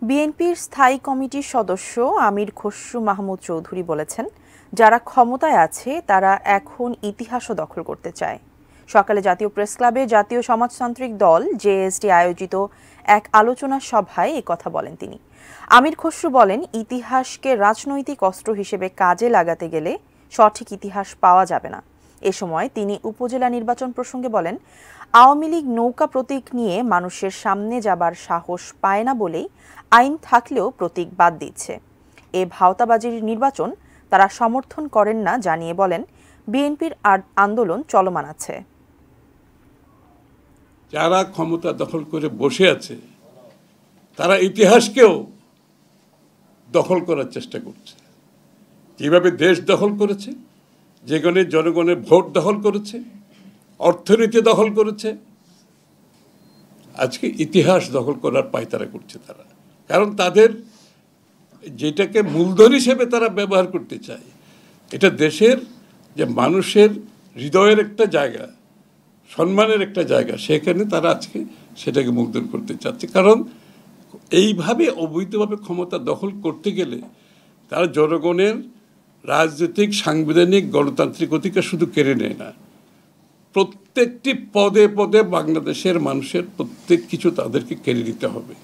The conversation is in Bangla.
বিএনপির স্থায়ী কমিটির সদস্য আমির খসরু মাহমুদ চৌধুরী বলেছেন, যারা ক্ষমতায় আছে তারা এখন ইতিহাসও দখল করতে চায়। সকালে জাতীয় প্রেসক্লাবে জাতীয় সমাজতান্ত্রিক দল জেএসডি আয়োজিত এক আলোচনা সভায় কথা বলেন তিনি। আমির খসরু বলেন, ইতিহাসকে রাজনৈতিক অস্ত্র হিসেবে কাজে লাগাতে গেলে সঠিক ইতিহাস পাওয়া যাবে না। এ সময় তিনি উপজেলা নির্বাচন প্রসঙ্গে বলেন, আওয়ামী লীগ নৌকা প্রতীক নিয়ে মানুষের সামনে যাবার সাহস পায় না বলেই আইন থাকলেও প্রতীক বাদ দিচ্ছে। এ ভাওতাবাজির নির্বাচন তারা সমর্থন করেন না জানিয়ে বলেন, বিএনপির আন্দোলন চলমান আছে। যারা ক্ষমতা দখল করে বসে আছে তারা ইতিহাসকেও দখল করার চেষ্টা করছে। যেভাবে দেশ দখল করেছে, যেখানে জনগণের ভোট দখল করেছে, অর্থনীতি দখল করেছে, আজকে ইতিহাস দখল করার পায়তারা করছে তারা। কারণ তাদের যেটাকে মূলধন হিসেবে তারা ব্যবহার করতে চায়, এটা দেশের যে মানুষের হৃদয়ের একটা জায়গা, সম্মানের একটা জায়গা, সেখানে তারা আজকে সেটাকে মূলধন করতে চাচ্ছে। কারণ এইভাবে অবৈধভাবে ক্ষমতা দখল করতে গেলে তারা জনগণের রাজনৈতিক, সাংবিধানিক, গণতান্ত্রিক অধিকার শুধু কেড়ে নেয় না, প্রত্যেকটি পদে পদে বাংলাদেশের মানুষের প্রত্যেক কিছু তাদেরকে কেড়ে নিতে হবে।